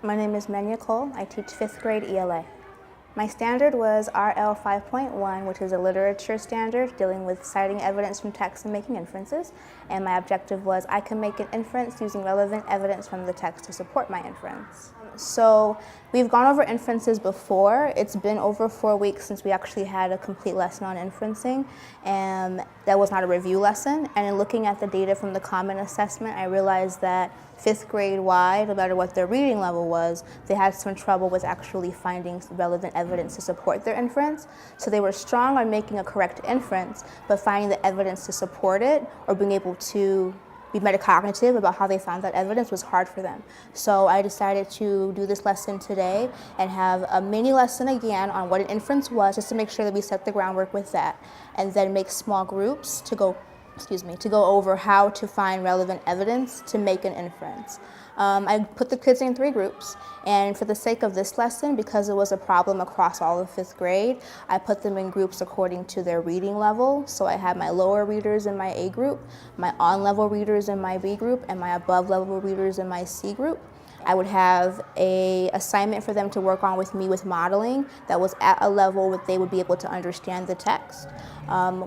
My name is Menya. I teach 5th grade ELA. My standard was RL 5.1, which is a literature standard dealing with citing evidence from text and making inferences. And my objective was I can make an inference using relevant evidence from the text to support my inference. So we've gone over inferences before. It's been over 4 weeks since we actually had a complete lesson on inferencing, and that was not a review lesson. And in looking at the data from the common assessment, I realized that 5th grade wide, no matter what their reading level was, they had some trouble with actually finding relevant evidence to support their inference. So they were strong on making a correct inference, but finding the evidence to support it or being able to be metacognitive about how they found that evidence was hard for them. So I decided to do this lesson today and have a mini lesson again on what an inference was, just to make sure that we set the groundwork with that, and then make small groups to go over how to find relevant evidence to make an inference. I put the kids in 3 groups, and for the sake of this lesson, because it was a problem across all of 5th grade, I put them in groups according to their reading level. So I had my lower readers in my A group, my on-level readers in my B group, and my above-level readers in my C group. I would have an assignment for them to work on with me with modeling that was at a level that they would be able to understand the text.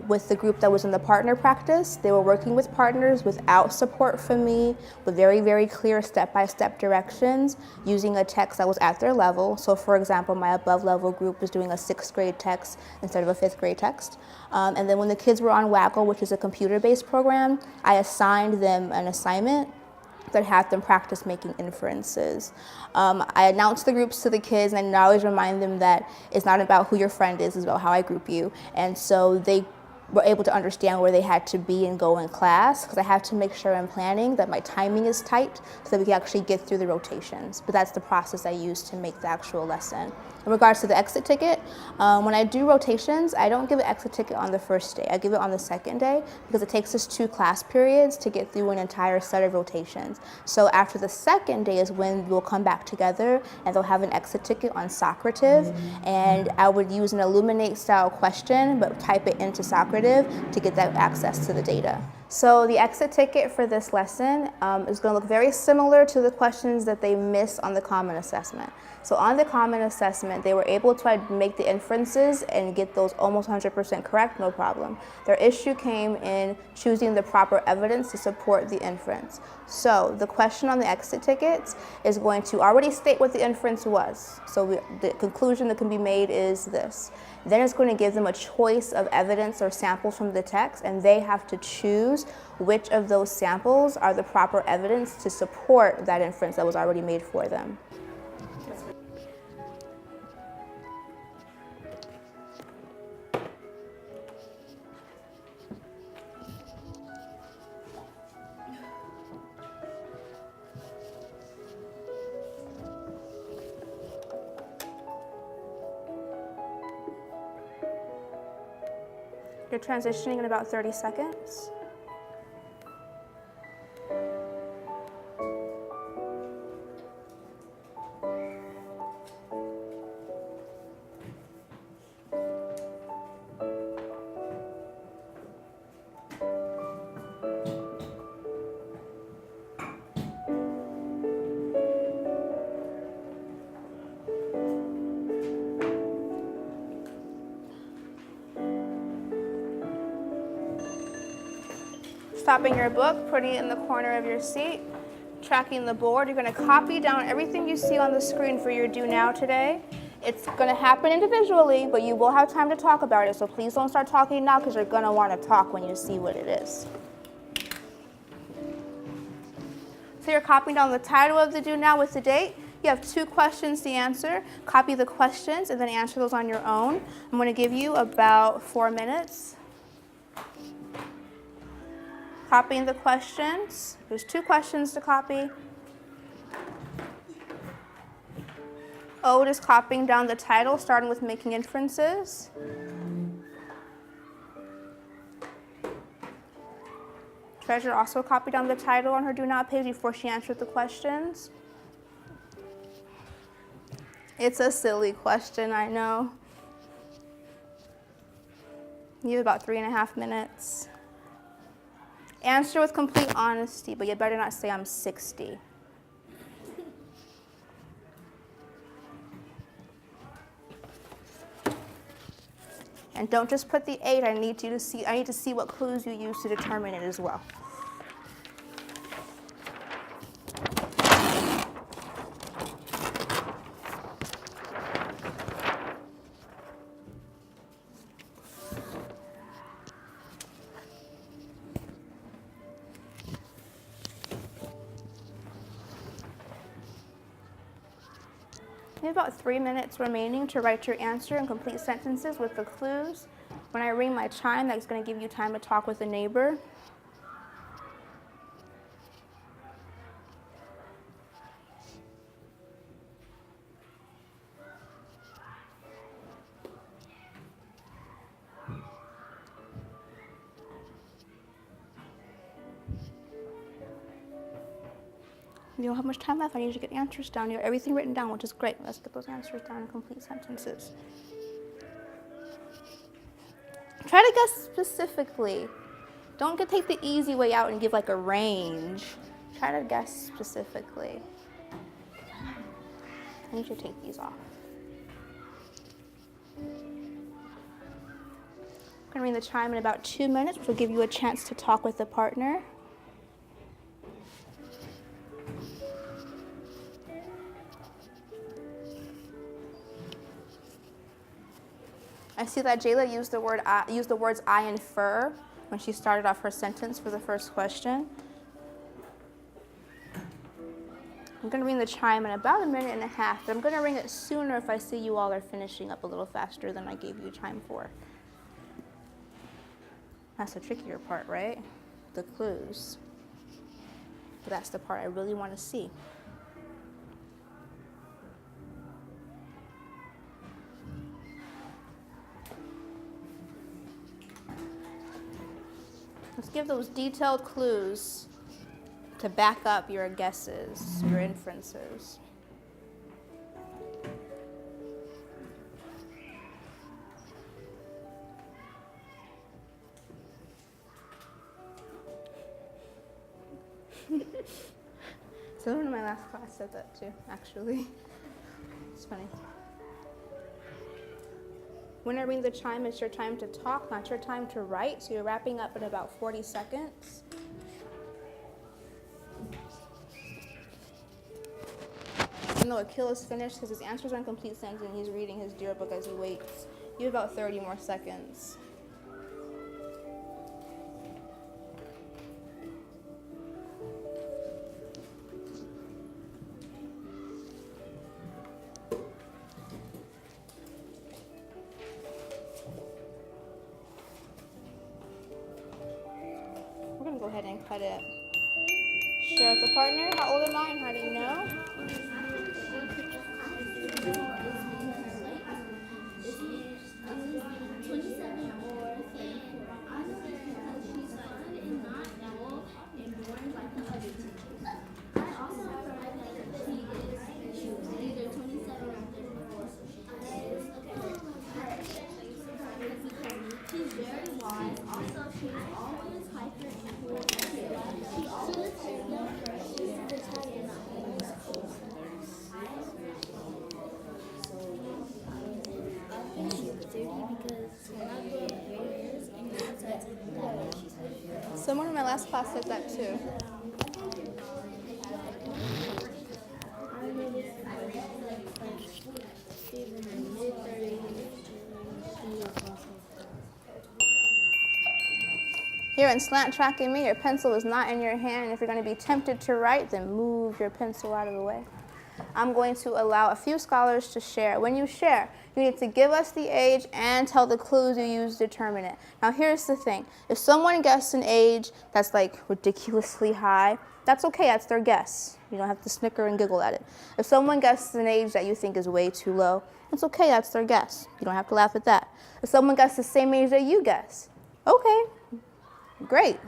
With the group that was in the partner practice, they were working with partners without support from me, with very, very clear step-by-step directions, using a text that was at their level. So for example, my above-level group was doing a 6th grade text instead of a 5th grade text. And then when the kids were on Waggle, which is a computer-based program, I assigned them an assignment that had them practice making inferences. I announced the groups to the kids, and I always remind them that it's not about who your friend is, it's about how I group you. And so they were able to understand where they had to be and go in class, because I have to make sure in planning that my timing is tight so that we can actually get through the rotations. But that's the process I use to make the actual lesson. In regards to the exit ticket, when I do rotations, I don't give an exit ticket on the first day. I give it on the second day because it takes us 2 class periods to get through an entire set of rotations. So after the second day is when we'll come back together and they'll have an exit ticket on Socrative, and I would use an Illuminate style question but type it into Socrative to get that access to the data. So the exit ticket for this lesson is going to look very similar to the questions that they missed on the common assessment. So on the common assessment, they were able to make the inferences and get those almost 100% correct, no problem. Their issue came in choosing the proper evidence to support the inference. So the question on the exit tickets is going to already state what the inference was. So the conclusion that can be made is this. Then it's going to give them a choice of evidence or samples from the text, and they have to choose which of those samples are the proper evidence to support that inference that was already made for them. You're transitioning in about 30 seconds. Stopping your book, putting it in the corner of your seat, tracking the board. You're going to copy down everything you see on the screen for your do now today. It's going to happen individually, but you will have time to talk about it, so please don't start talking now because you're going to want to talk when you see what it is. So you're copying down the title of the do now with the date. You have 2 questions to answer. Copy the questions and then answer those on your own. I'm going to give you about 4 minutes. Copying the questions. There's 2 questions to copy. Ode is copying down the title, starting with making inferences. Treasure also copied down the title on her do not page before she answered the questions. It's a silly question, I know. You have about 3.5 minutes. Answer with complete honesty, but you better not say I'm 60. And don't just put the age. I need to see what clues you use to determine it as well. You have about 3 minutes remaining to write your answer in complete sentences with the clues. When I ring my chime, that's going to give you time to talk with a neighbor. You don't have much time left. I need you to get answers down. You have everything written down, which is great. Let's get those answers down in complete sentences. Try to guess specifically. Don't take the easy way out and give like a range. Try to guess specifically. I need you to take these off. I'm going to ring the chime in about 2 minutes, which will give you a chance to talk with a partner. I see that Jayla used the words "I infer" when she started off her sentence for the first question. I'm going to ring the chime in about 1.5 minutes, but I'm going to ring it sooner if I see you all are finishing up a little faster than I gave you time for. That's the trickier part, right? The clues. But that's the part I really want to see. Let's give those detailed clues to back up your guesses, your inferences. Someone in my last class said that too, actually. It's funny. When I ring the chime, it's your time to talk, not your time to write. So you're wrapping up in about 40 seconds. Even though Akil is finished because his answers are in complete sentence and he's reading his dear book as he waits, you have about 30 more seconds. Go ahead and cut it. Share with the partner. How old am I and how do you know? Someone in my last class said that too. Here in slant tracking me, your pencil is not in your hand. If you're going to be tempted to write, then move your pencil out of the way. I'm going to allow a few scholars to share. When you share, you need to give us the age and tell the clues you use to determine it. Now here's the thing. If someone guessed an age that's like ridiculously high, that's okay, that's their guess. You don't have to snicker and giggle at it. If someone guesses an age that you think is way too low, it's okay, that's their guess. You don't have to laugh at that. If someone guessed the same age that you guess, okay, great.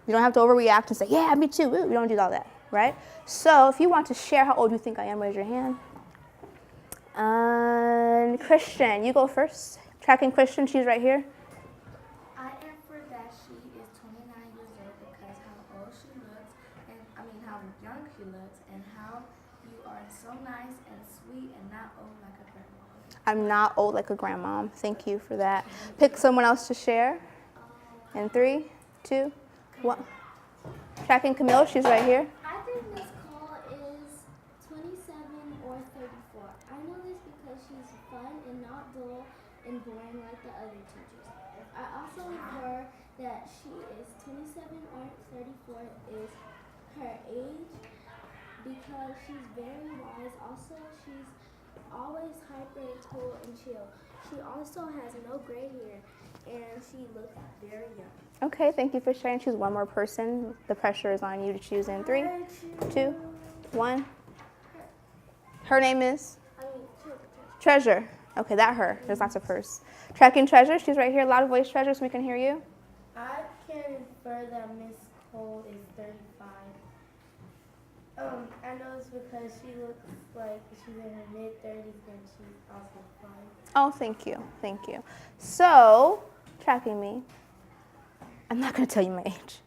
You don't have to overreact and say, yeah, me too. We don't do all that, right? So if you want to share how old you think I am, raise your hand. Christian, you go first. Tracking Christian, she's right here. I infer that she is 29 years old because how old she looks, and how young she looks, and how you are so nice and sweet and not old like a grandma. I'm not old like a grandmom. Thank you for that. Pick someone else to share. In 3, 2, 1. Tracking Camille, she's right here. I think Miss Cole is 27 or 34. I know this because she's fun and not dull and boring like the other teachers. I also heard that she is 27 or 34 is her age because she's very wise. Also, she's always hyper and cool and chill. She also has no gray hair and she looks very young. Okay, thank you for sharing. Choose one more person. The pressure is on you to choose in 3, 2, 1. Her name is? Treasure. Okay, that her. There's lots of hers. Tracking Treasure, she's right here. Loud voice, Treasure, so we can hear you. I can infer that Miss Cole is 35. I know it's because she looks like she's in her mid-30s and she's also fine. Oh, thank you. Thank you. So, tracking me. I'm not going to tell you my age.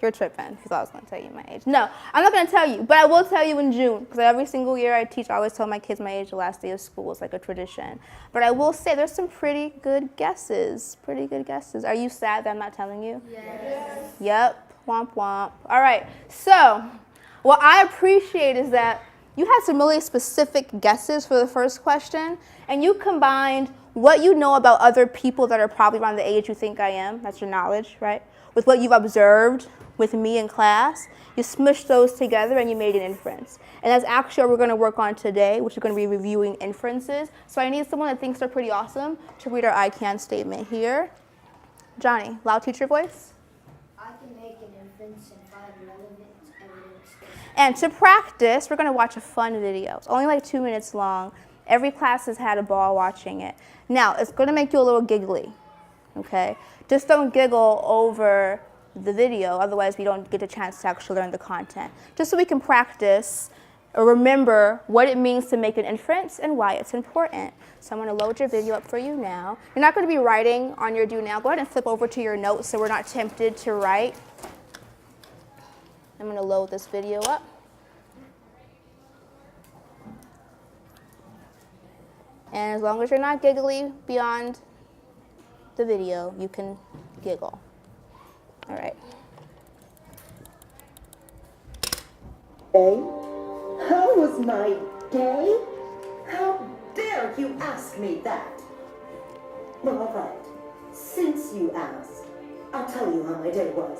You're tripping because I was going to tell you my age. No, I'm not going to tell you, but I will tell you in June because every single year I teach, I always tell my kids my age the last day of school. It's like a tradition. But I will say there's some pretty good guesses. Pretty good guesses. Are you sad that I'm not telling you? Yes. Yep. Womp womp. All right. So, what I appreciate is that you had some really specific guesses for the first question, and you combined what you know about other people that are probably around the age you think I am, that's your knowledge, right, with what you've observed with me in class. You smushed those together and you made an inference. And that's actually what we're going to work on today, which is going to be reviewing inferences. So I need someone that thinks they're pretty awesome to read our I can statement here. Johnny, loud teacher voice. I can make an inference and find relevant evidence. And to practice, we're going to watch a fun video. It's only like 2 minutes long. Every class has had a ball watching it. Now, it's going to make you a little giggly, okay? Just don't giggle over the video, otherwise we don't get a chance to actually learn the content. Just so we can practice or remember what it means to make an inference and why it's important. So I'm going to load your video up for you now. You're not going to be writing on your do now. Go ahead and flip over to your notes so we're not tempted to write. I'm going to load this video up. And as long as you're not giggly beyond the video, you can giggle. All right. Day? How was my day? How dare you ask me that? Well, all right. Since you asked, I'll tell you how my day was.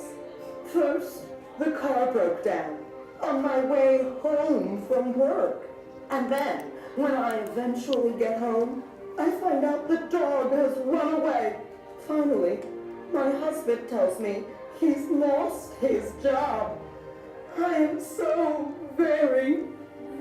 First, the car broke down on my way home from work. And then, when I eventually get home, I find out the dog has run away. Finally, my husband tells me he's lost his job. I am so very,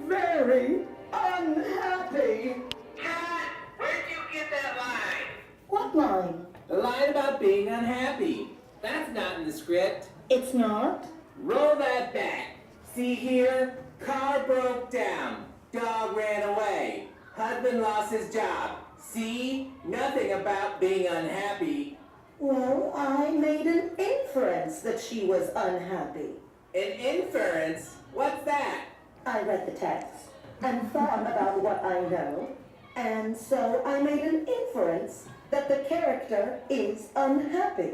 very unhappy. Kat, where'd you get that line? What line? The line about being unhappy. That's not in the script. It's not? Roll that back. See here? Car broke down. Dog ran away. Husband lost his job. See? Nothing about being unhappy. Well, I made an inference that she was unhappy. An inference? What's that? I read the text and thought about what I know, and so I made an inference that the character is unhappy.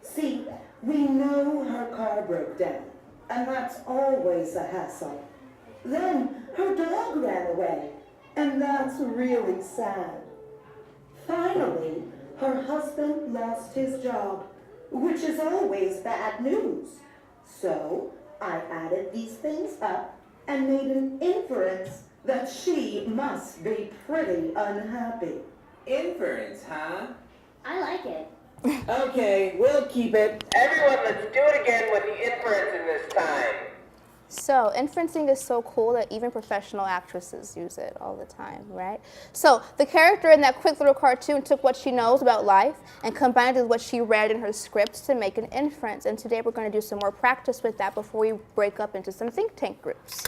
See, we know her car broke down, and that's always a hassle. Then her dog ran away, and that's really sad. Finally, her husband lost his job, which is always bad news. So I added these things up and made an inference that she must be pretty unhappy. Inference, huh? I like it. Okay, we'll keep it. Everyone, let's do it again with the inference in this time. So inferencing is so cool that even professional actresses use it all the time, right? So the character in that quick little cartoon took what she knows about life and combined it with what she read in her script to make an inference. And today we're going to do some more practice with that before we break up into some think tank groups.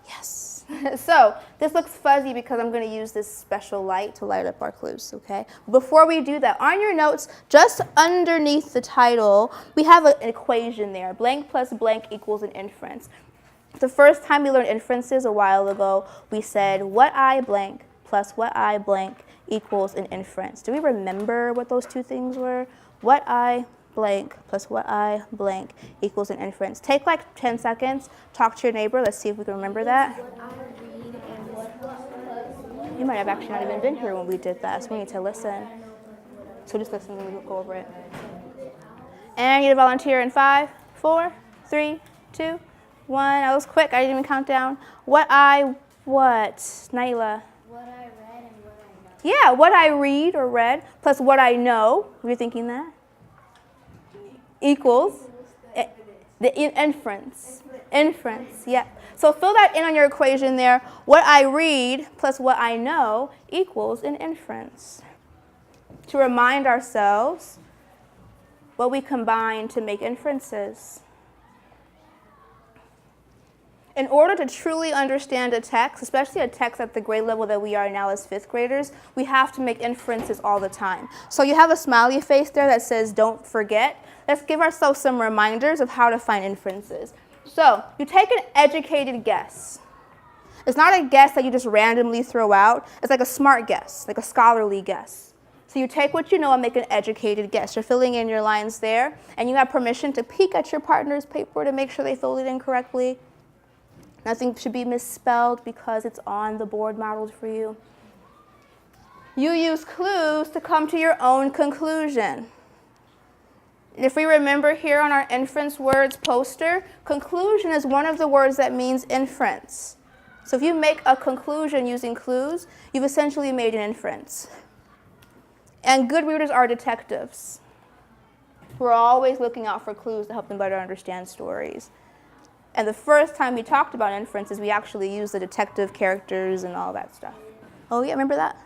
Yes. So this looks fuzzy because I'm going to use this special light to light up our clues, okay? Before we do that, on your notes, just underneath the title, we have an equation there. Blank plus blank equals an inference. The first time we learned inferences a while ago, we said what I blank plus what I blank equals an inference. Do we remember what those two things were? What I blank plus what I blank equals an inference. Take like 10 seconds, talk to your neighbor. Let's see if we can remember that. You might have actually not even been here when we did that, so we need to listen. So just listen and we'll go over it. And I need a volunteer in 5, 4, 3, 2, 1. I was quick. I didn't even count down. What? Naila? What I read and what I know. Yeah, what I read or read plus what I know. Were you thinking that? Equals the inference. Inference, yeah. So fill that in on your equation there. What I read plus what I know equals an inference. To remind ourselves what we combine to make inferences. In order to truly understand a text, especially a text at the grade level that we are now as 5th graders, we have to make inferences all the time. So you have a smiley face there that says, don't forget. Let's give ourselves some reminders of how to find inferences. So you take an educated guess. It's not a guess that you just randomly throw out. It's like a smart guess, like a scholarly guess. So you take what you know and make an educated guess. You're filling in your lines there, and you have permission to peek at your partner's paper to make sure they filled it in correctly. Nothing should be misspelled because it's on the board modeled for you. You use clues to come to your own conclusion. If we remember here on our inference words poster, conclusion is one of the words that means inference. So if you make a conclusion using clues, you've essentially made an inference. And good readers are detectives. We're always looking out for clues to help them better understand stories. And the first time we talked about inferences, we actually used the detective characters and all that stuff. Oh yeah, remember that?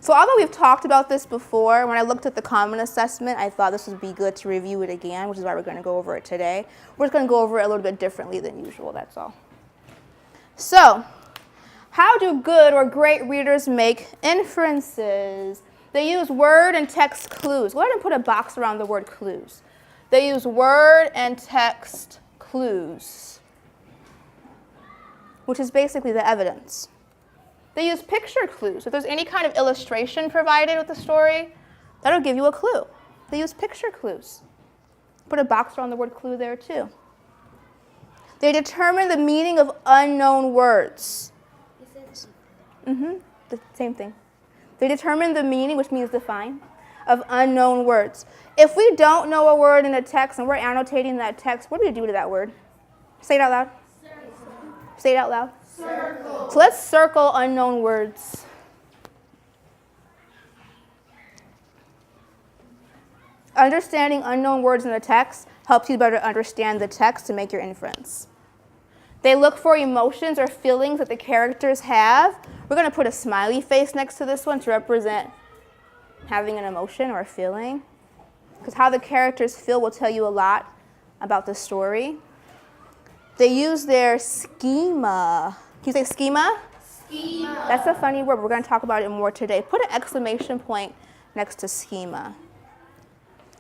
So although we've talked about this before, when I looked at the common assessment, I thought this would be good to review it again, which is why we're going to go over it today. We're just going to go over it a little bit differently than usual, that's all. So, how do good or great readers make inferences? They use word and text clues. Go ahead and put a box around the word clues. They use word and text clues, which is basically the evidence. They use picture clues. If there's any kind of illustration provided with the story, that'll give you a clue. They use picture clues. Put a box around the word clue there too. They determine the meaning of unknown words. The same thing. They determine the meaning, which means define, of unknown words. If we don't know a word in a text and we're annotating that text, what do we do to that word? Say it out loud. Circle. Say it out loud. Circle. So let's circle unknown words. Understanding unknown words in the text helps you better understand the text to make your inference. They look for emotions or feelings that the characters have. We're going to put a smiley face next to this one to represent having an emotion or a feeling. Because how the characters feel will tell you a lot about the story. They use their schema. Can you say schema? Schema. That's a funny word. We're going to talk about it more today. Put an exclamation point next to schema.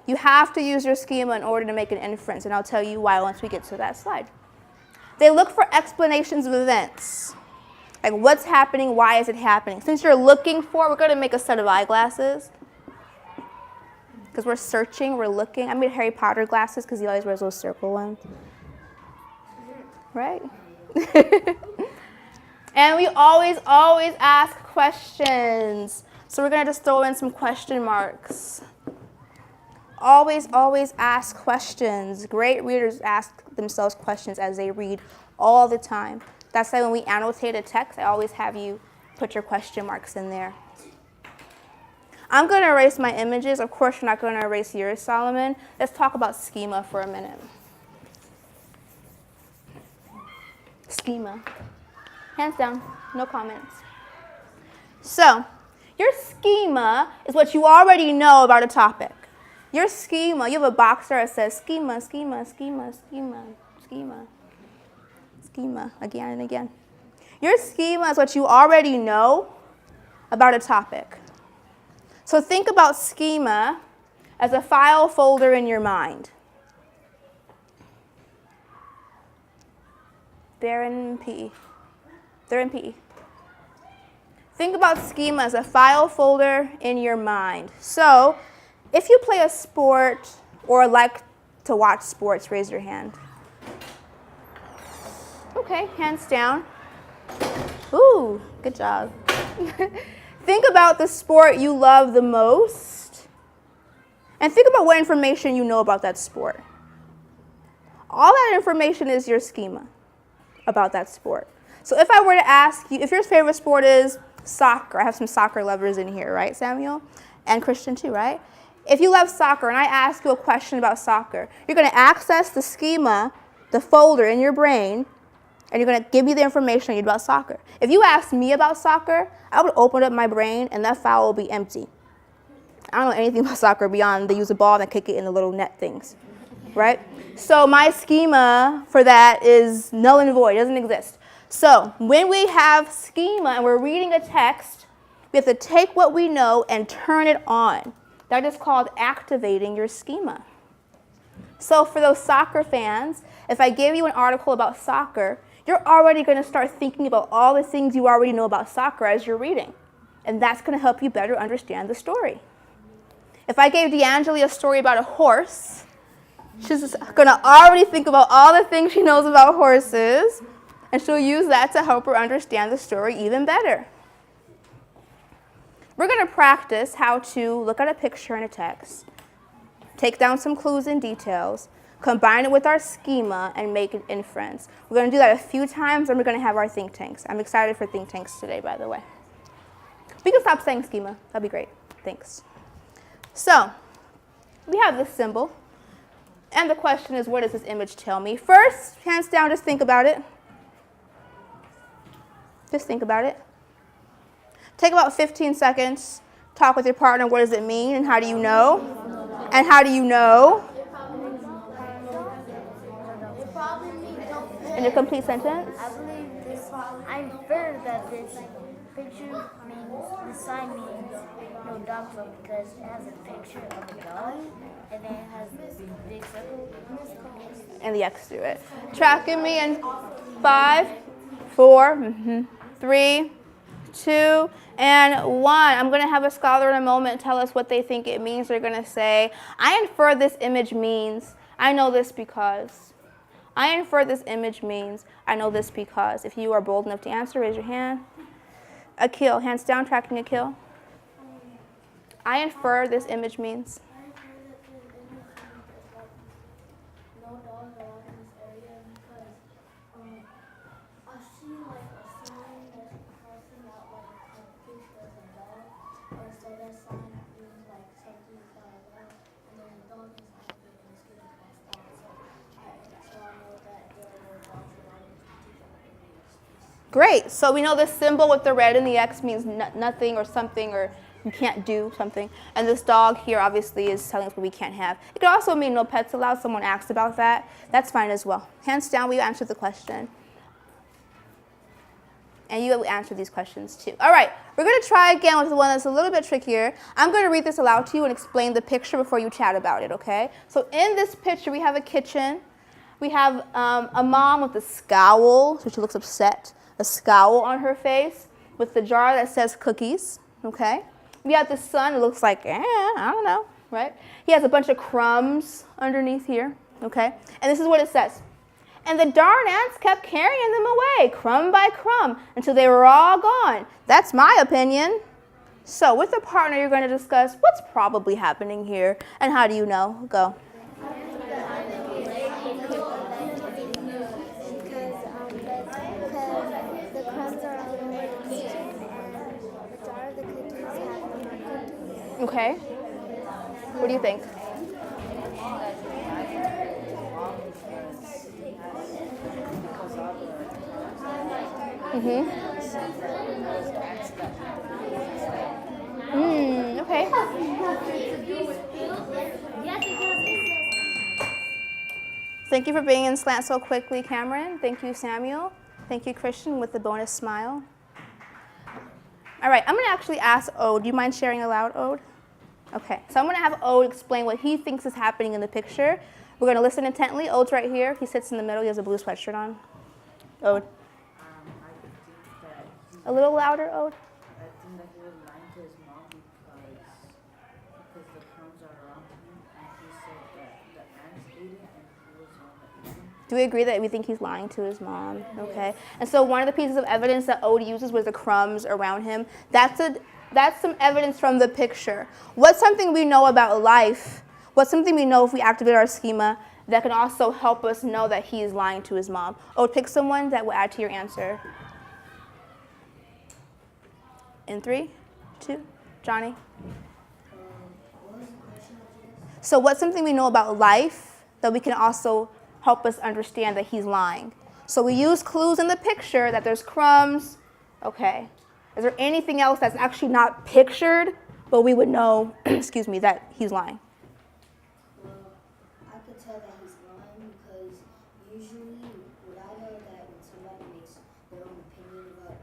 You have to use your schema in order to make an inference, and I'll tell you why once we get to that slide. They look for explanations of events. Like what's happening, why is it happening? Since you're looking for, we're going to make a set of eyeglasses. Because we're searching, we're looking. I made Harry Potter glasses because he always wears those circle ones. Right? And we always ask questions. So we're going to just throw in some question marks. Always ask questions. Great readers ask themselves questions as they read all the time. That's why when we annotate a text, I always have you put your question marks in there. I'm going to erase my images. Of course, you're not going to erase yours, Solomon. Let's talk about schema for a minute. Schema. Hands down, no comments. So, your schema is what you already know about a topic. Your schema, you have a box there that says schema, schema, schema, schema, schema, schema, again and again. Your schema is what you already know about a topic. So think about schema as a file folder in your mind. They're in PE. They're in PE. Think about Schema as a file folder in your mind. So if you play a sport or like to watch sports, raise your hand. Okay, hands down. Ooh, good job. Think about the sport you love the most, and think about what information you know about that sport. All that information is your schema about that sport. So if I were to ask you, if your favorite sport is soccer, I have some soccer lovers in here, right, Samuel? And Christian too, right? If you love soccer and I ask you a question about soccer, you're going to access the schema, the folder in your brain, and you're going to give me the information I need about soccer. If you ask me about soccer, I would open up my brain and that file will be empty. I don't know anything about soccer beyond they use a ball and kick it in the little net things, right? So my schema for that is null and void, it doesn't exist. So when we have schema and we're reading a text, we have to take what we know and turn it on. That is called activating your schema. So for those soccer fans, if I gave you an article about soccer, you're already going to start thinking about all the things you already know about soccer as you're reading. And that's going to help you better understand the story. If I gave D'Angeli a story about a horse, she's going to already think about all the things she knows about horses, and she'll use that to help her understand the story even better. We're going to practice how to look at a picture in a text, take down some clues and details, combine it with our schema, and make an inference. We're going to do that a few times, and we're going to have our think tanks. I'm excited for think tanks today, by the way. We can stop saying schema. That'd be great. Thanks. So we have this symbol, and the question is, what does this image tell me? First, hands down, just think about it. Just think about it. Take about 15 seconds. Talk with your partner. What does it mean, and how do you know? And how do you know? In a complete sentence? I believe this. I infer that this picture means the sign means no dog float because it has a picture of a dog and then it has this big circle And the X through it. Tracking me in 5, 4, 3, 2, and 1. I'm going to have a scholar in a moment tell us what they think it means. They're going to say, I infer this image means, I know this because. I infer this image means, I know this because. If you are bold enough to answer, raise your hand. Akil, hands down, tracking Akil. I infer this image means. No dogs around this area because I see like a sign that's crossing out like a picture of a dog, and so that sign means like something's gonna go, and then the dog is out there and it's getting crossed out. So I know that there are no dogs around this particular area. Great. So we know this symbol with the red and the X means nothing or something, or you can't do something. And this dog here obviously is telling us what we can't have. It could also mean no pets allowed. Someone asked about that. That's fine as well. Hands down, we answered the question. And you answered these questions too. All right, we're going to try again with the one that's a little bit trickier. I'm going to read this aloud to you and explain the picture before you chat about it, okay? So in this picture, we have a kitchen. We have a mom with a scowl, so she looks upset, a scowl on her face with the jar that says cookies, okay? We have the son who looks like, I don't know, right? He has a bunch of crumbs underneath here, okay? And this is what it says. And the darn ants kept carrying them away, crumb by crumb, until they were all gone. That's my opinion. So with a partner, you're going to discuss what's probably happening here, and how do you know? Go. The crumbs are all over the kitchen and the jar of the cookies have no cookies. Okay. What do you think? Okay. Thank you for being in Slant so quickly, Cameron. Thank you, Samuel. Thank you, Christian, with the bonus smile. All right, I'm going to actually ask Ode. Do you mind sharing aloud, Ode? Okay, so I'm going to have Ode explain what he thinks is happening in the picture. We're going to listen intently. Ode's right here. He sits in the middle. He has a blue sweatshirt on. Ode. A little louder, Ode. I because the crumbs are around him, and he said that the ants ate it and he was the one that ate it. Do we agree that we think he's lying to his mom? Okay. And so one of the pieces of evidence that Ode uses was the crumbs around him. That's some evidence from the picture. What's something we know about life? What's something we know if we activate our schema that can also help us know that he is lying to his mom? Ode, pick someone that will add to your answer. In 3, 2, Johnny. So what's something we know about life that we can also help us understand that he's lying? So we use clues in the picture that there's crumbs. Okay. Is there anything else that's actually not pictured, but we would know, excuse me, that he's lying? Well, I could tell that he's lying because usually what I know that when somebody makes their own opinion about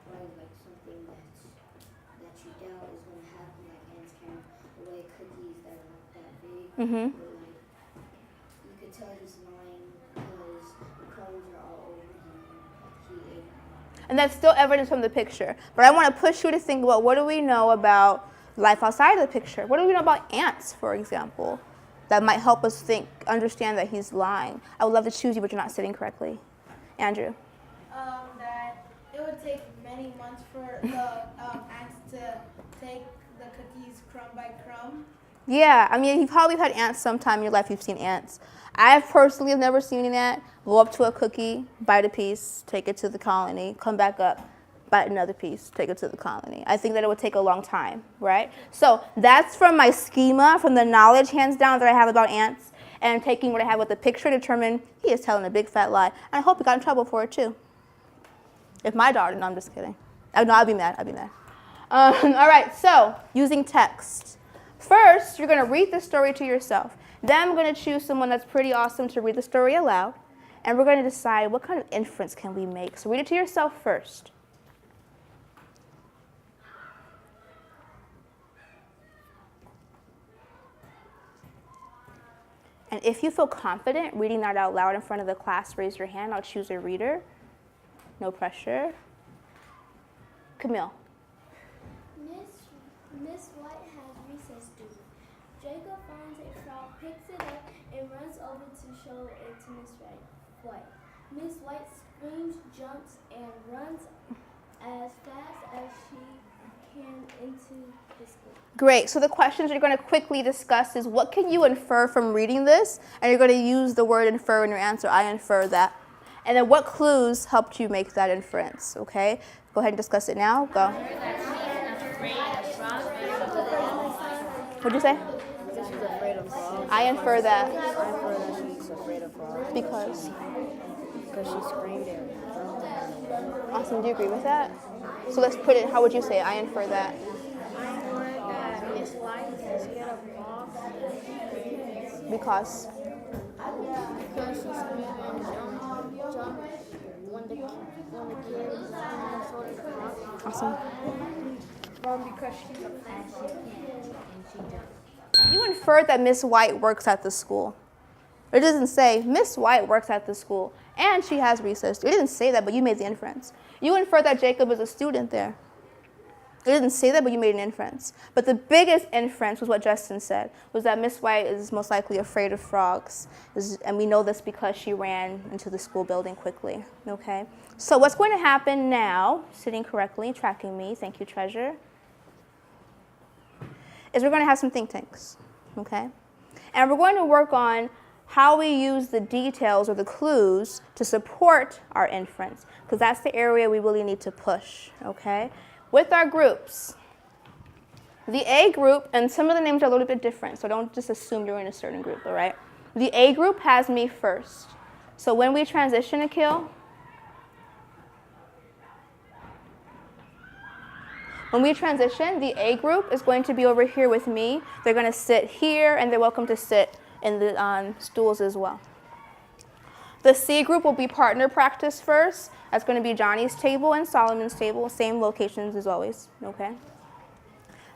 writing like something that you doubt is going to happen, like ants carrying away cookies that are not that big. Mm-hmm. But like you could tell he's lying because the crumbs are all over him. He ate them. And that's still evidence from the picture. But I want to push you to think about what do we know about life outside of the picture? What do we know about ants, for example, that might help us understand that he's lying? I would love to choose you, but you're not sitting correctly. Andrew. That it would take many months for the ants to take the cookies crumb by crumb. Yeah, I mean, you've probably had ants sometime in your life. You've seen ants. I personally have never seen an ant go up to a cookie, bite a piece, take it to the colony, come back up, bite another piece, take it to the colony. I think that it would take a long time, right? So that's from my schema, from the knowledge, hands down, that I have about ants, and taking what I have with the picture to determine he is telling a big fat lie. And I hope he got in trouble for it, too. If my daughter, no, I'm just kidding. No, I'd be mad. All right, so using text. First, you're going to read the story to yourself. Then we're going to choose someone that's pretty awesome to read the story aloud. And we're going to decide what kind of inference can we make. So read it to yourself first. And if you feel confident reading that out loud in front of the class, raise your hand. I'll choose a reader. No pressure. Camille. Miss White has recess due. Jacob finds a frog, picks it up, and runs over to show it to Miss White. Miss White screams, jumps, and runs as fast as she can into the school. Great. So the questions you're going to quickly discuss is what can you infer from reading this? And you're going to use the word infer in your answer. I infer that. And then what clues helped you make that inference? Okay? Go ahead and discuss it now. Go. What'd you say? She's afraid of frogs. I infer that. I infer that she's afraid of frogs. Because. Because she screamed and Awesome. Do you agree with that? So let's put it, how would you say it? I infer that. I heard that Miss White is scared of frogs Because. because she screamed and jumped when the kids saw the frog. Awesome. Because she's afraid. You inferred that Miss White works at the school. It doesn't say Miss White works at the school and she has recess. It didn't say that, but you made the inference. You inferred that Jacob is a student there. It didn't say that, but you made an inference. But the biggest inference was what Justin said, was that Miss White is most likely afraid of frogs. And we know this because she ran into the school building quickly. Okay? So what's going to happen now, sitting correctly, tracking me, thank you, Treasure, is we're going to have some think tanks. Okay? And we're going to work on how we use the details or the clues to support our inference, because that's the area we really need to push, okay? With our groups, the A group, and some of the names are a little bit different, so don't just assume you're in a certain group, all right? The A group has me first. So when we transition, Akil, the A group is going to be over here with me. They're going to sit here, and they're welcome to sit in the stools as well. The C group will be partner practice first. That's going to be Johnny's table and Solomon's table, same locations as always, okay?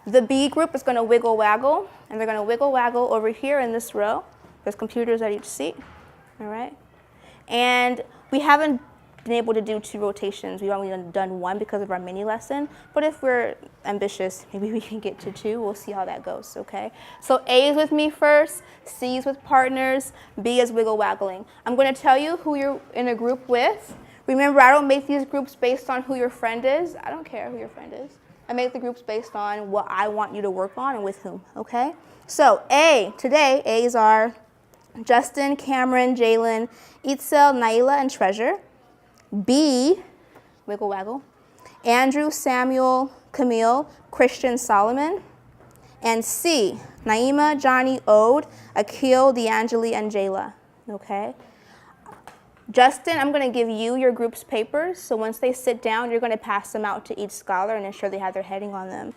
The B group is going to wiggle waggle, and they're going to wiggle waggle over here in this row. There's computers at each seat, all right? And we haven't been able to do 2 rotations. We've only done 1 because of our mini lesson, but if we're ambitious, maybe we can get to 2. We'll see how that goes, okay? So A is with me first, C is with partners, B is wiggle waggling. I'm going to tell you who you're in a group with. Remember, I don't make these groups based on who your friend is. I don't care who your friend is. I make the groups based on what I want you to work on and with whom, okay? So A, today, A's are Justin, Cameron, Jalen, Itzel, Naila, and Treasure. B, wiggle waggle, Andrew, Samuel, Camille, Christian, Solomon. And C, Naima, Johnny, Ode, Akil, D'Angeli, and Jayla, okay? Justin, I'm going to give you your group's papers, so once they sit down, you're going to pass them out to each scholar and ensure they have their heading on them.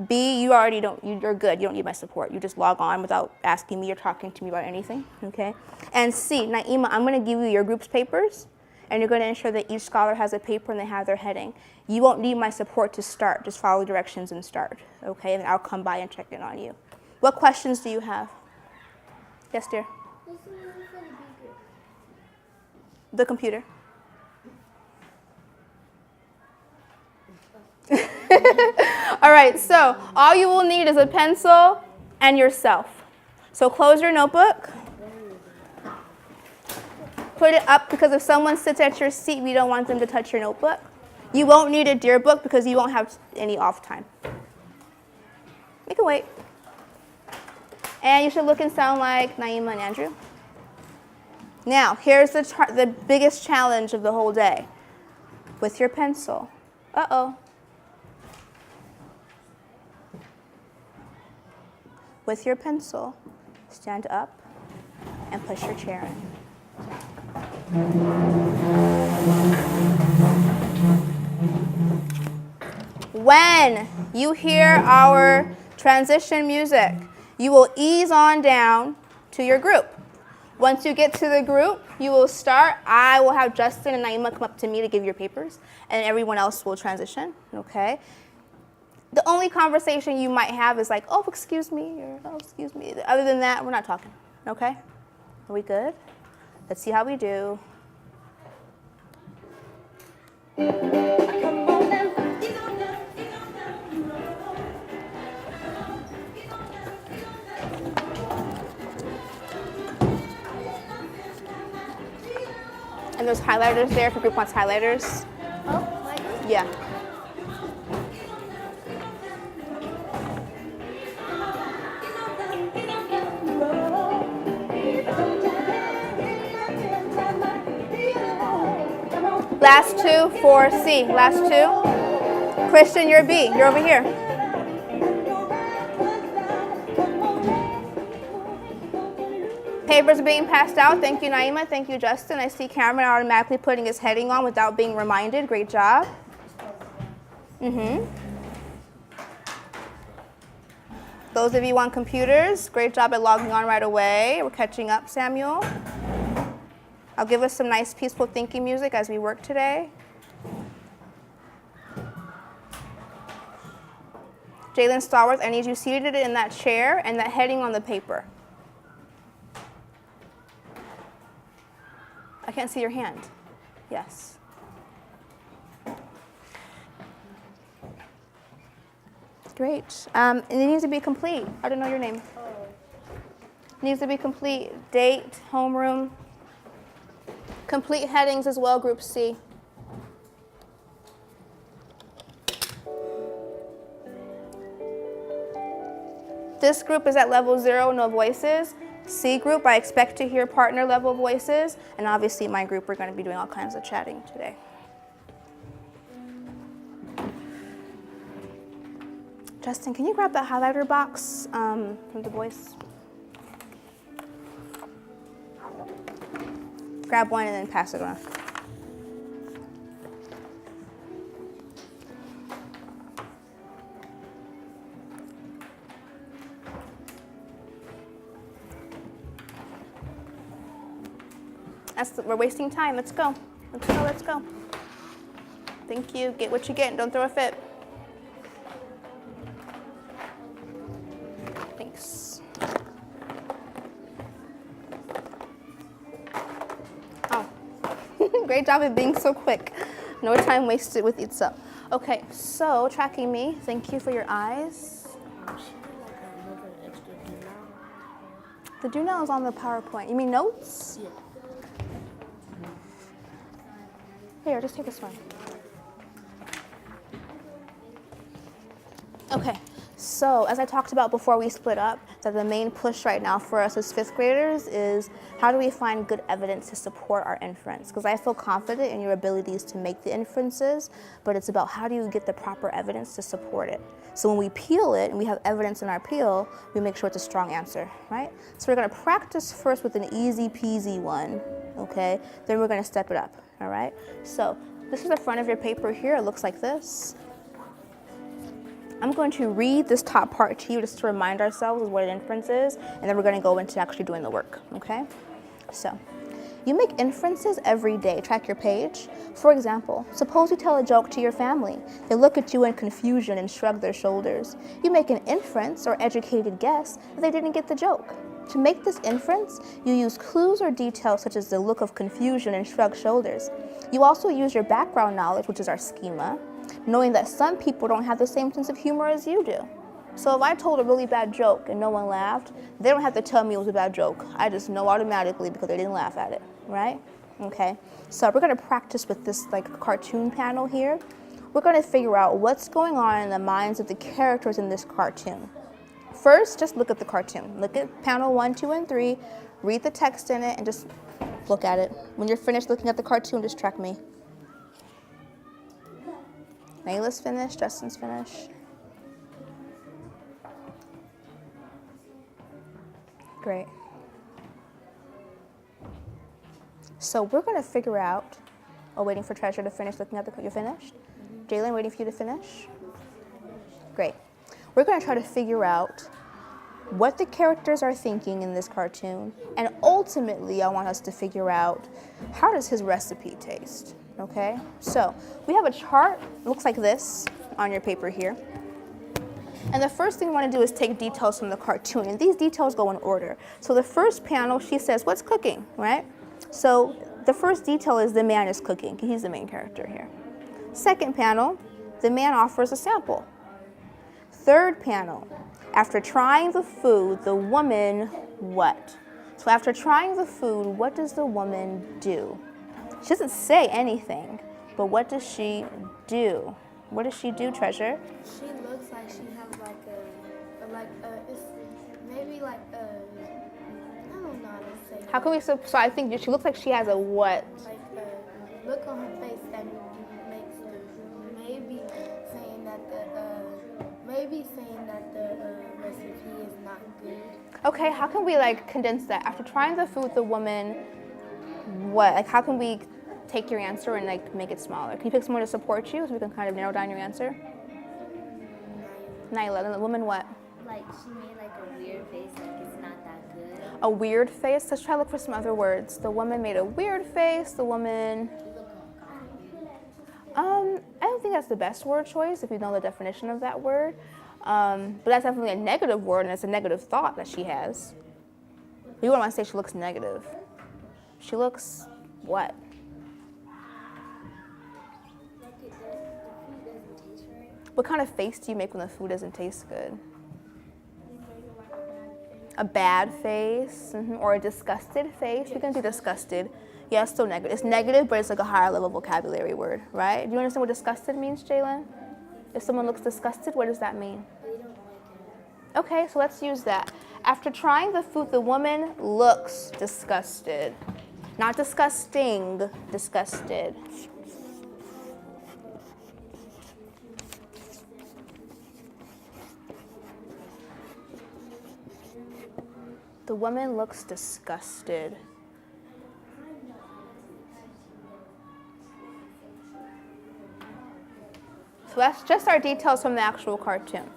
B, you already you're good. You don't need my support. You just log on without asking me or talking to me about anything, okay? And C, Naima, I'm going to give you your group's papers, and you're going to ensure that each scholar has a paper and they have their heading. You won't need my support to start. Just follow directions and start, okay? And I'll come by and check in on you. What questions do you have? Yes, dear? What's the name for the B group? The computer. All right, so all you will need is a pencil and yourself. So close your notebook. Put it up because if someone sits at your seat, we don't want them to touch your notebook. You won't need a dear book because you won't have any off time. You can wait. And you should look and sound like Naima and Andrew. Now, here's the biggest challenge of the whole day. With your pencil. Uh-oh. With your pencil, stand up and push your chair in. When you hear our transition music, you will ease on down to your group. Once you get to the group, you will start. I will have Justin and Naima come up to me to give your papers, and everyone else will transition, okay? The only conversation you might have is like, oh, excuse me, or oh, excuse me. Other than that, we're not talking, okay? Are we good? Let's see how we do. And there's highlighters there if your group wants highlighters. Oh, my group? Yeah. Last 2 for C. Last 2. Christian, you're B. You're over here. Papers are being passed out. Thank you, Naima. Thank you, Justin. I see Cameron automatically putting his heading on without being reminded. Great job. Those of you on computers, great job at logging on right away. We're catching up, Samuel. I'll give us some nice peaceful thinking music as we work today. Jalen Stallworth, I need you seated in that chair and that heading on the paper. I can't see your hand. Yes. Great. And it needs to be complete. I don't know your name. It needs to be complete. Date, homeroom. Complete headings as well, Group C. This group is at level 0, no voices. C group, I expect to hear partner level voices. And obviously my group, we're going to be doing all kinds of chatting today. Justin, can you grab that highlighter box from the boys? Grab one and then pass it on. We're wasting time. Let's go. Let's go. Let's go. Thank you. Get what you get and don't throw a fit. Thanks. Oh, Great job of being so quick. No time wasted with Itza. Okay, so tracking me. Thank you for your eyes. She did like another extra do now. The do now is on the PowerPoint. You mean notes? Yeah. Here, just take this one. Okay, so as I talked about before we split up, that the main push right now for us as fifth graders is how do we find good evidence to support our inference? Because I feel confident in your abilities to make the inferences, but it's about how do you get the proper evidence to support it. So when we peel it and we have evidence in our peel, we make sure it's a strong answer, right? So we're gonna practice first with an easy peasy one, okay? Then we're gonna step it up, all right? So this is the front of your paper here. It looks like this. I'm going to read this top part to you just to remind ourselves of what an inference is, and then we're going to go into actually doing the work, okay? So, you make inferences every day. Track your page. For example, suppose you tell a joke to your family. They look at you in confusion and shrug their shoulders. You make an inference or educated guess that they didn't get the joke. To make this inference, you use clues or details such as the look of confusion and shrugged shoulders. You also use your background knowledge, which is our schema, knowing that some people don't have the same sense of humor as you do. So if I told a really bad joke and no one laughed, they don't have to tell me it was a bad joke. I just know automatically because they didn't laugh at it, right? Okay, so we're gonna practice with this like cartoon panel here. We're gonna figure out what's going on in the minds of the characters in this cartoon. First, just look at the cartoon. Look at panel 1, 2, and 3, read the text in it, and just look at it. When you're finished looking at the cartoon, just track me. Nayla's finished, Justin's finished. Great. So we're gonna figure out, waiting for Treasure to finish looking at you're finished? Jalen, waiting for you to finish? Great. We're gonna try to figure out what the characters are thinking in this cartoon, and ultimately I want us to figure out how does his recipe taste? Okay, so we have a chart, looks like this on your paper here. And the first thing we want to do is take details from the cartoon, and these details go in order. So the first panel, she says, what's cooking, right? So the first detail is the man is cooking. He's the main character here. Second panel, the man offers a sample. Third panel, after trying the food, the woman what? So after trying the food, what does the woman do? She doesn't say anything, but what does she do? What does she do, Treasure? She looks like she has it's maybe I don't know how to say. How can we, so I think she looks like she has a what? Like a look on her face that makes her maybe saying that the recipe is not good. Okay, how can we condense that? After trying the food, the woman, what? How can we take your answer and make it smaller? Can you pick someone to support you so we can kind of narrow down your answer? Nyla, and the woman what? Like she made a weird face, it's not that good. A weird face? Let's try to look for some other words. The woman made a weird face. The woman, I don't think that's the best word choice if you know the definition of that word. But that's definitely a negative word, and it's a negative thought that she has. You wouldn't want to say she looks negative. She looks what? What kind of face do you make when the food doesn't taste good? A bad face, or a disgusted face. We can do disgusted. Yeah, it's still negative. It's negative, but it's a higher level vocabulary word, right? Do you understand what disgusted means, Jalen? If someone looks disgusted, what does that mean? Okay, so let's use that. After trying the food, the woman looks disgusted. Not disgusting, disgusted. The woman looks disgusted. So that's just our details from the actual cartoon.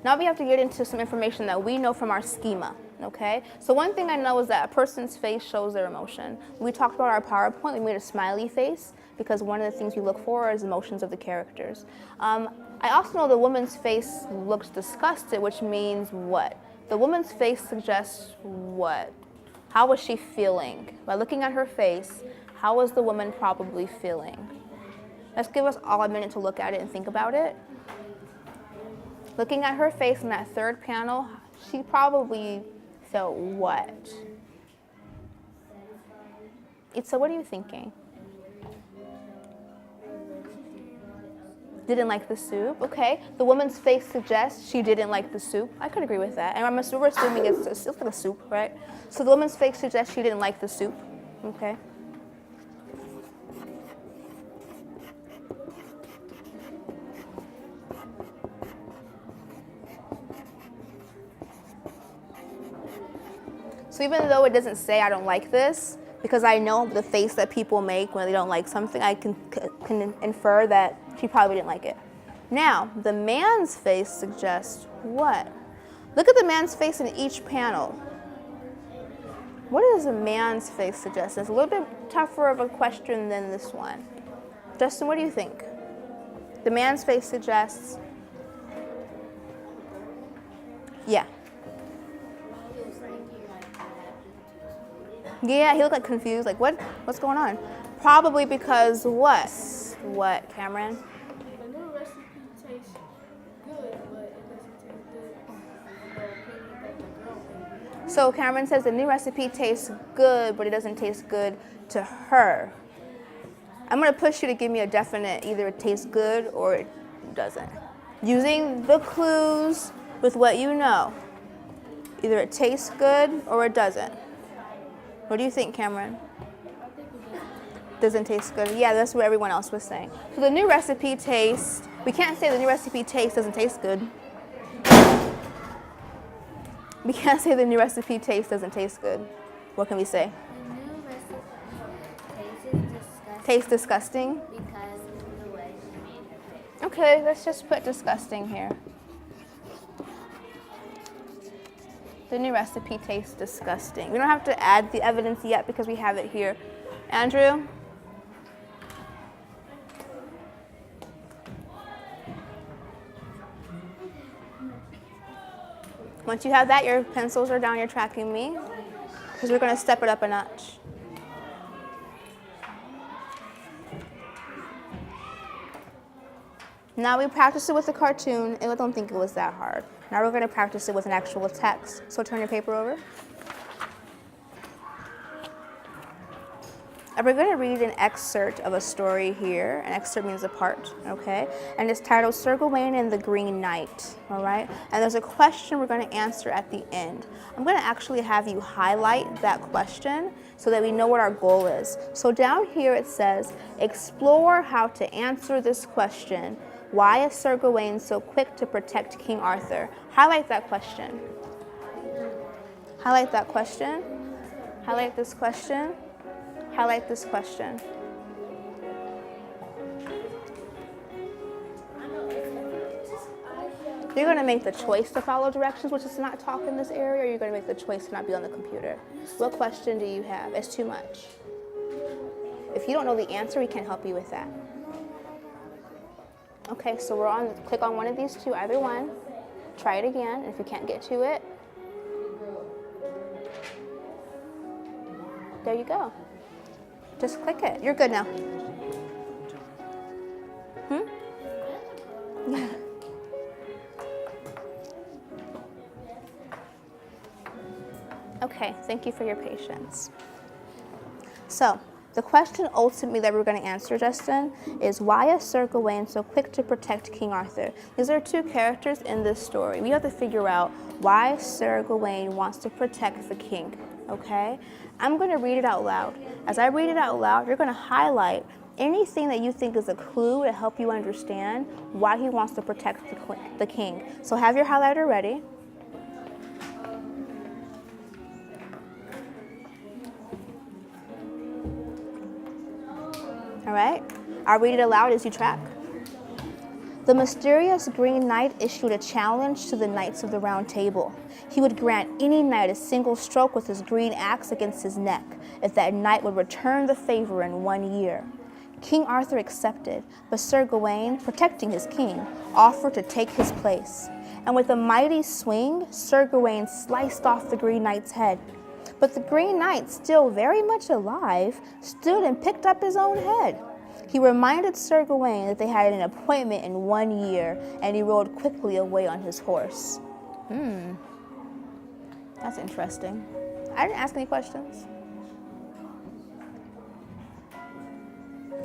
Now we have to get into some information that we know from our schema, okay? So one thing I know is that a person's face shows their emotion. When we talked about our PowerPoint, we made a smiley face because one of the things we look for is emotions of the characters. I also know the woman's face looks disgusted, which means what? The woman's face suggests what? How was she feeling? By looking at her face, how was the woman probably feeling? Let's give us all a minute to look at it and think about it. Looking at her face in that third panel, she probably felt what? So what are you thinking? Didn't like the soup, okay. The woman's face suggests she didn't like the soup. I could agree with that. And we're assuming it's like a soup, right? So the woman's face suggests she didn't like the soup, okay. So even though it doesn't say I don't like this, because I know the face that people make when they don't like something, I can infer that she probably didn't like it. Now, the man's face suggests what? Look at the man's face in each panel. What does the man's face suggest? It's a little bit tougher of a question than this one. Justin, what do you think? The man's face suggests, yeah. Yeah, he looked like confused, like what's going on? Probably because what? What, Cameron? The new recipe tastes good, but it doesn't taste good. So Cameron says the new recipe tastes good, but it doesn't taste good to her. I'm gonna push you to give me a definite, either it tastes good or it doesn't. Using the clues with what you know. Either it tastes good or it doesn't. What do you think, Cameron? Doesn't taste good. Yeah, that's what everyone else was saying. So the new recipe tastes, we can't say the new recipe doesn't taste good. We can't say the new recipe doesn't taste good. What can we say? The new recipe Tastes disgusting. because of the way she made her face. Okay, let's just put disgusting here. The new recipe tastes disgusting. We don't have to add the evidence yet because we have it here. Andrew? Once you have that, your pencils are down, you're tracking me, because we're going to step it up a notch. Now we practiced it with the cartoon, and I don't think it was that hard. Now we're going to practice it with an actual text. So turn your paper over. And we're going to read an excerpt of a story here. An excerpt means a part, okay? And it's titled Sir Gawain and the Green Knight, all right? And there's a question we're going to answer at the end. I'm going to actually have you highlight that question so that we know what our goal is. So down here it says, explore how to answer this question. Why is Sir Gawain so quick to protect King Arthur? Highlight that question. Highlight that question. Highlight this question. Highlight this question. You're going to make the choice to follow directions, which is not talk in this area, or you're going to make the choice to not be on the computer. What question do you have? It's too much. If you don't know the answer, we can't help you with that. Okay, so click on one of these two, either one. Try it again, and if you can't get to it, there you go. Just click it. You're good now. Yeah. Okay, thank you for your patience. So, the question ultimately that we're going to answer, Justin, is why is Sir Gawain so quick to protect King Arthur? These are two characters in this story. We have to figure out why Sir Gawain wants to protect the king, okay? I'm going to read it out loud. As I read it out loud, you're going to highlight anything that you think is a clue to help you understand why he wants to protect the king. So have your highlighter ready. All right, I'll read it aloud as you track. The mysterious Green Knight issued a challenge to the Knights of the Round Table. He would grant any knight a single stroke with his green axe against his neck if that knight would return the favor in 1 year. King Arthur accepted, but Sir Gawain, protecting his king, offered to take his place. And with a mighty swing, Sir Gawain sliced off the Green Knight's head. But the Green Knight, still very much alive, stood and picked up his own head. He reminded Sir Gawain that they had an appointment in 1 year, and he rode quickly away on his horse. That's interesting. I didn't ask any questions.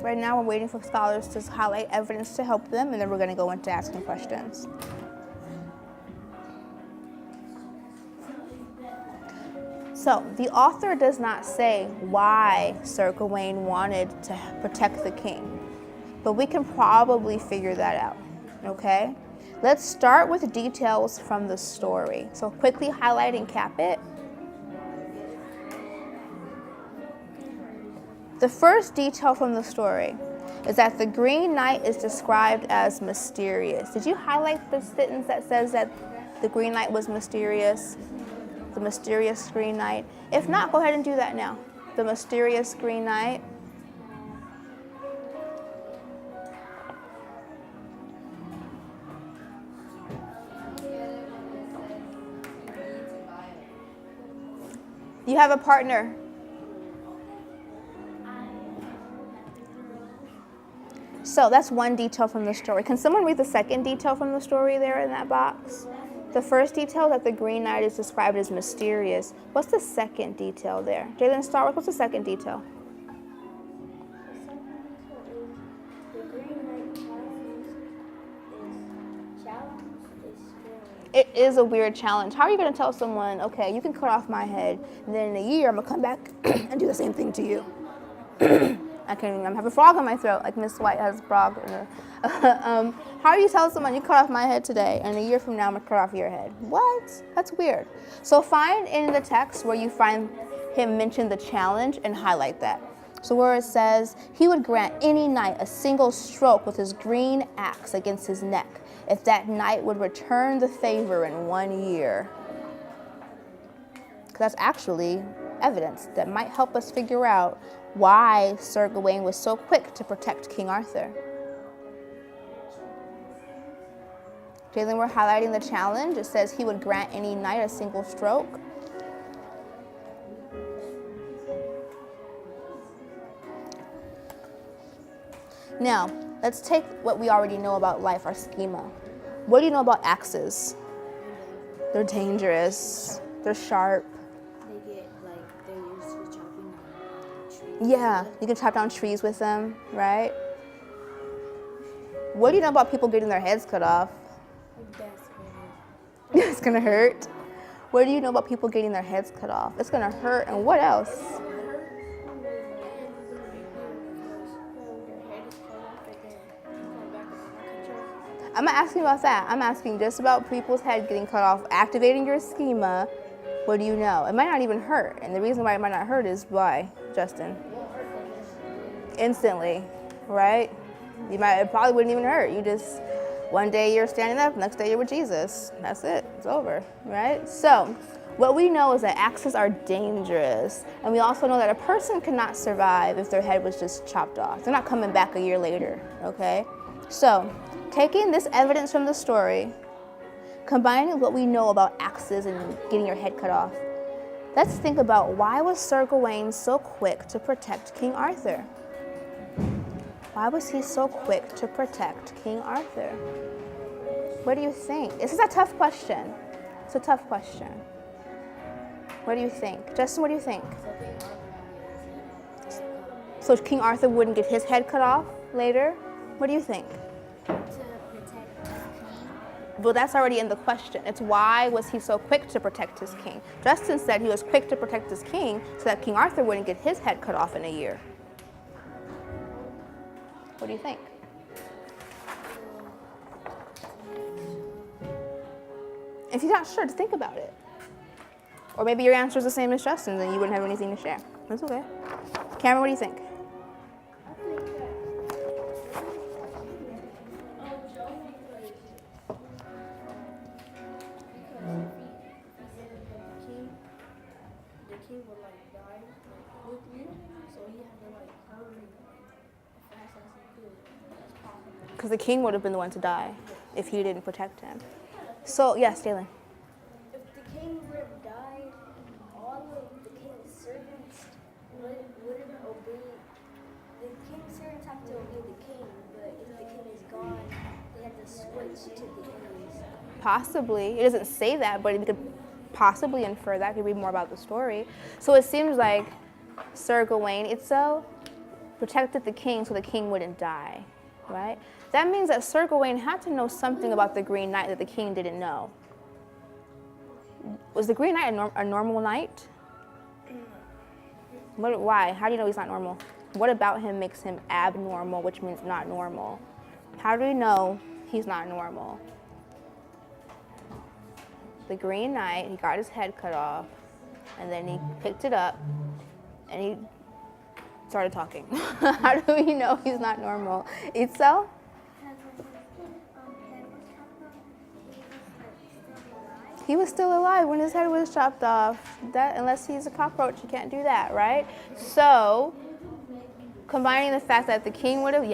Right now, we're waiting for scholars to highlight evidence to help them, and then we're going to go into asking questions. So, the author does not say why Sir Gawain wanted to protect the king, but we can probably figure that out, okay? Let's start with details from the story. So, quickly highlight and cap it. The first detail from the story is that the Green Knight is described as mysterious. Did you highlight the sentence that says that the Green Knight was mysterious? The mysterious Green Knight? If not, go ahead and do that now. The mysterious Green Knight. You have a partner. So that's one detail from the story. Can someone read the second detail from the story there in that box? The first detail that the Green Knight is described as mysterious. What's the second detail there? Jalen Starwick, what's the second detail? It is a weird challenge. How are you going to tell someone, okay, you can cut off my head, and then in a year I'm going to come back and do the same thing to you? I'm have a frog in my throat, like Miss White has a frog in her. How do you tell someone you cut off my head today, and a year from now I'm going to cut off your head? What? That's weird. So find in the text where you find him mention the challenge and highlight that. So where it says, he would grant any knight a single stroke with his green axe against his neck, if that knight would return the favor in 1 year. That's actually evidence that might help us figure out why Sir Gawain was so quick to protect King Arthur. Jalen, we're highlighting the challenge. It says he would grant any knight a single stroke. Now, let's take what we already know about life, our schema. What do you know about axes? They're dangerous. They're sharp. They're used for chopping down trees. Yeah, you can chop down trees with them, right? What do you know about people getting their heads cut off? It's gonna hurt. What do you know about people getting their heads cut off? It's gonna hurt, and what else? I'm not asking about that. I'm asking just about people's head getting cut off, activating your schema. What do you know? It might not even hurt, and the reason why it might not hurt is why, Justin? Instantly, right? It probably wouldn't even hurt. You just, one day you're standing up, next day you're with Jesus. That's it, it's over, right? So, what we know is that axes are dangerous, and we also know that a person cannot survive if their head was just chopped off. They're not coming back a year later, okay? So, taking this evidence from the story, combining what we know about axes and getting your head cut off, let's think about why was Sir Gawain so quick to protect King Arthur? Why was he so quick to protect King Arthur? What do you think? This is a tough question. It's a tough question. What do you think? Justin, what do you think? So King Arthur wouldn't get his head cut off later? What do you think? To protect the king. Well, that's already in the question. It's why was he so quick to protect his king? Justin said he was quick to protect his king so that King Arthur wouldn't get his head cut off in a year. What do you think? If you're not sure, just think about it. Or maybe your answer is the same as Justin's and you wouldn't have anything to share. That's okay. Cameron, what do you think? The king would die quickly, so he had to hurry as fast as he could as possible. Because the king would have been the one to die if he didn't protect him. So, yes, Jalen. If the king would have died, all of the servants wouldn't obey. The king's servants have to obey the king, but if the king is gone, they have to switch to the enemies. Possibly. It doesn't say that, but we could possibly infer that. Could read more about the story. So it seems like Sir Gawain itself protected the king so the king wouldn't die, right? That means that Sir Gawain had to know something about the Green Knight that the king didn't know. Was the Green Knight a normal knight? Why? How do you know he's not normal? What about him makes him abnormal, which means not normal? How do we know he's not normal? The Green Knight, he got his head cut off, and then he picked it up, and he started talking. How do we know he's not normal? Itzel? He was still alive when his head was chopped off. Unless he's a cockroach, you can't do that, right? So, combining the fact that the king would have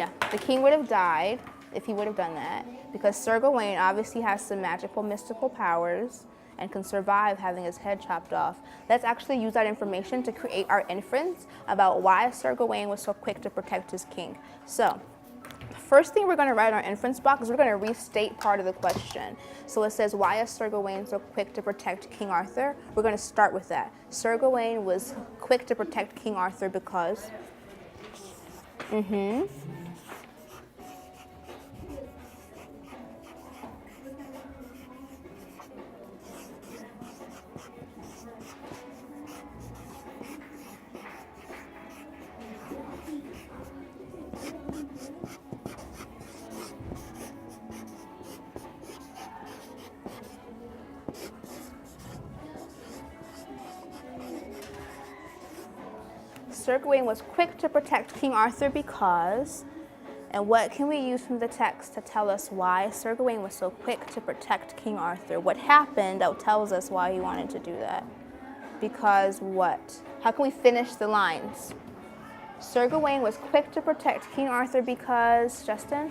died if he would have done that, because Sir Gawain obviously has some magical, mystical powers and can survive having his head chopped off. Let's actually use that information to create our inference about why Sir Gawain was so quick to protect his king. So, the first thing we're going to write in our inference box is we're going to restate part of the question. So it says, why is Sir Gawain so quick to protect King Arthur? We're going to start with that. Sir Gawain was quick to protect King Arthur because... Sir Gawain was quick to protect King Arthur because, and what can we use from the text to tell us why Sir Gawain was so quick to protect King Arthur? What happened that tells us why he wanted to do that? Because what? How can we finish the lines? Sir Gawain was quick to protect King Arthur because, Justin?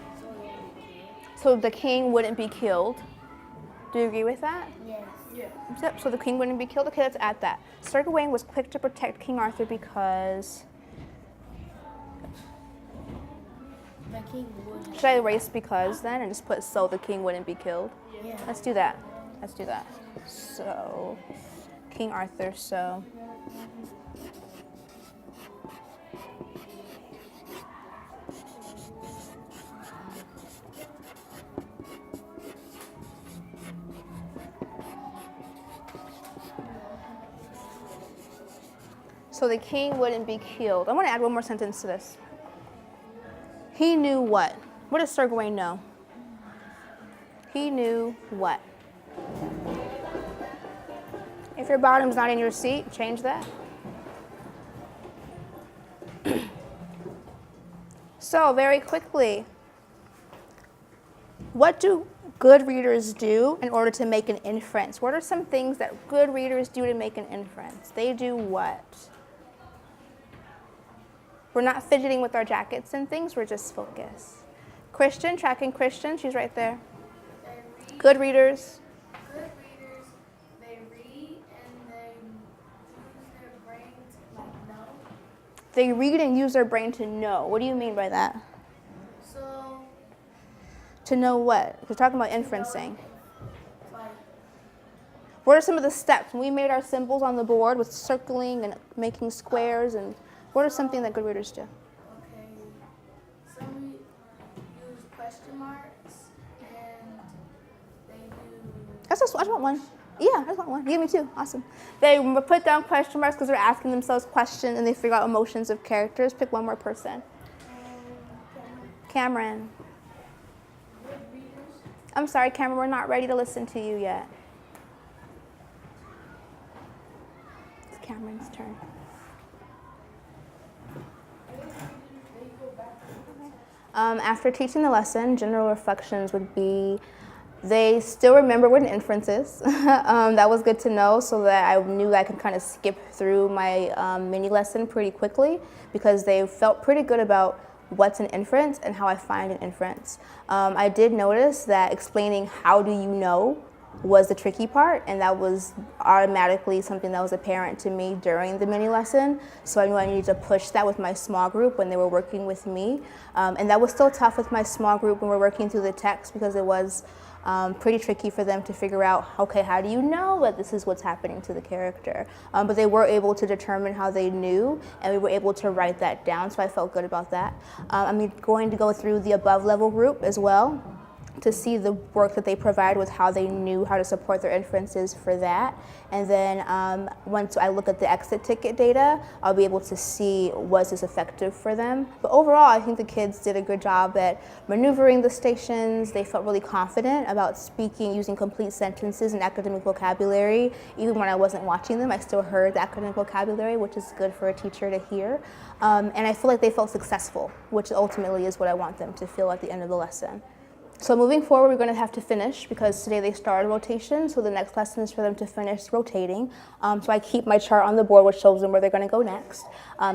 So the king wouldn't be killed. Do you agree with that? Yes. Yep, so the king wouldn't be killed. Okay, let's add that. Sir Gawain was quick to protect King Arthur because... The king would. Should I erase because then and just put so the king wouldn't be killed? Yeah. Let's do that. Let's do that. So, King Arthur, so... So the king wouldn't be killed. I want to add one more sentence to this. He knew what? What does Sir Gawain know? He knew what? If your bottom's not in your seat, change that. So very quickly, what do good readers do in order to make an inference? What are some things that good readers do to make an inference? They do what? We're not fidgeting with our jackets and things, we're just focused. Christian, tracking Christian, she's right there. Good readers. Good readers, they read and they use their brain to know. They read and use their brain to know. What do you mean by that? So, To know what? We're talking about inferencing. like, What are some of the steps? When we made our symbols on the board with circling and making squares, and what are something that good readers do? okay, some use question marks and they do. I just want one. Yeah, I just want one. Give me two. Awesome. They put down question marks because they're asking themselves questions and they figure out emotions of characters. Pick one more person. Cameron. I'm sorry, Cameron, we're not ready to listen to you yet. It's Cameron's turn. After teaching the lesson, general reflections would be, they still remember what an inference is. That was good to know so that I knew that I could kind of skip through my mini lesson pretty quickly because they felt pretty good about what's an inference and how I find an inference. I did notice that explaining how do you know was the tricky part, and that was automatically something that was apparent to me during the mini lesson. So I knew I needed to push that with my small group when they were working with me. And that was still tough with my small group when we're working through the text, because it was pretty tricky for them to figure out, okay, how do you know that this is what's happening to the character? But they were able to determine how they knew, and we were able to write that down, so I felt good about that. I'm going to go through the above level group as well to see the work that they provide with how they knew how to support their inferences for that. And then once I look at the exit ticket data, I'll be able to see, was this effective for them? But overall, I think the kids did a good job at maneuvering the stations. They felt really confident about speaking, using complete sentences and academic vocabulary. Even when I wasn't watching them, I still heard the academic vocabulary, which is good for a teacher to hear. And I feel like they felt successful, which ultimately is what I want them to feel at the end of the lesson. So moving forward, we're going to have to finish, because today they started rotation, so the next lesson is for them to finish rotating. So I keep my chart on the board, which shows them where they're going to go next.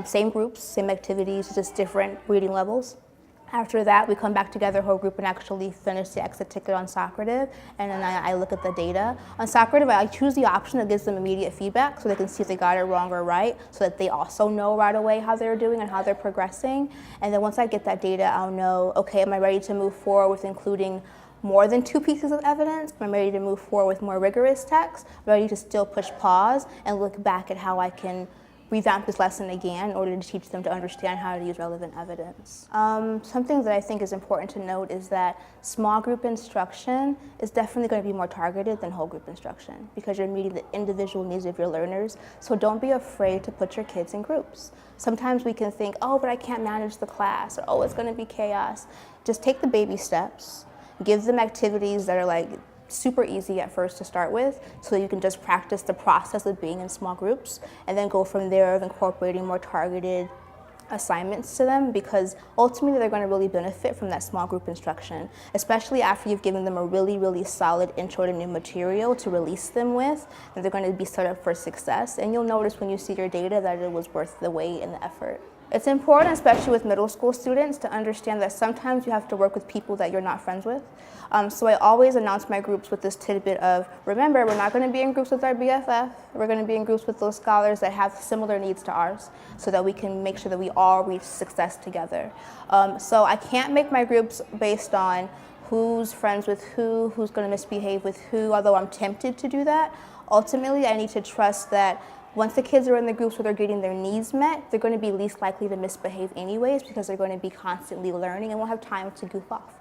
Same groups, same activities, just different reading levels. After that, we come back together, whole group, and actually finish the exit ticket on Socrative, and then I look at the data. On Socrative, I choose the option that gives them immediate feedback, so they can see if they got it wrong or right, so that they also know right away how they're doing and how they're progressing. And then once I get that data, I'll know, okay, am I ready to move forward with including more than 2 pieces of evidence? Am I ready to move forward with more rigorous text? Am I ready to still push pause and look back at how I can revamp this lesson again in order to teach them to understand how to use relevant evidence. Something that I think is important to note is that small group instruction is definitely going to be more targeted than whole group instruction, because you're meeting the individual needs of your learners. So don't be afraid to put your kids in groups. Sometimes we can think, oh, but I can't manage the class, or oh, it's going to be chaos. Just take the baby steps, give them activities that are like super easy at first to start with, so that you can just practice the process of being in small groups, and then go from there of incorporating more targeted assignments to them, because ultimately they're going to really benefit from that small group instruction, especially after you've given them a really, really solid intro to new material to release them with, and they're going to be set up for success. And you'll notice when you see your data that it was worth the wait and the effort. It's important, especially with middle school students, to understand that sometimes you have to work with people that you're not friends with. So I always announce my groups with this tidbit of, remember, we're not going to be in groups with our BFF. We're going to be in groups with those scholars that have similar needs to ours, so that we can make sure that we all reach success together. So I can't make my groups based on who's friends with who's going to misbehave with who, although I'm tempted to do that. Ultimately, I need to trust that once the kids are in the groups where they're getting their needs met, they're going to be least likely to misbehave anyways, because they're going to be constantly learning and won't have time to goof off.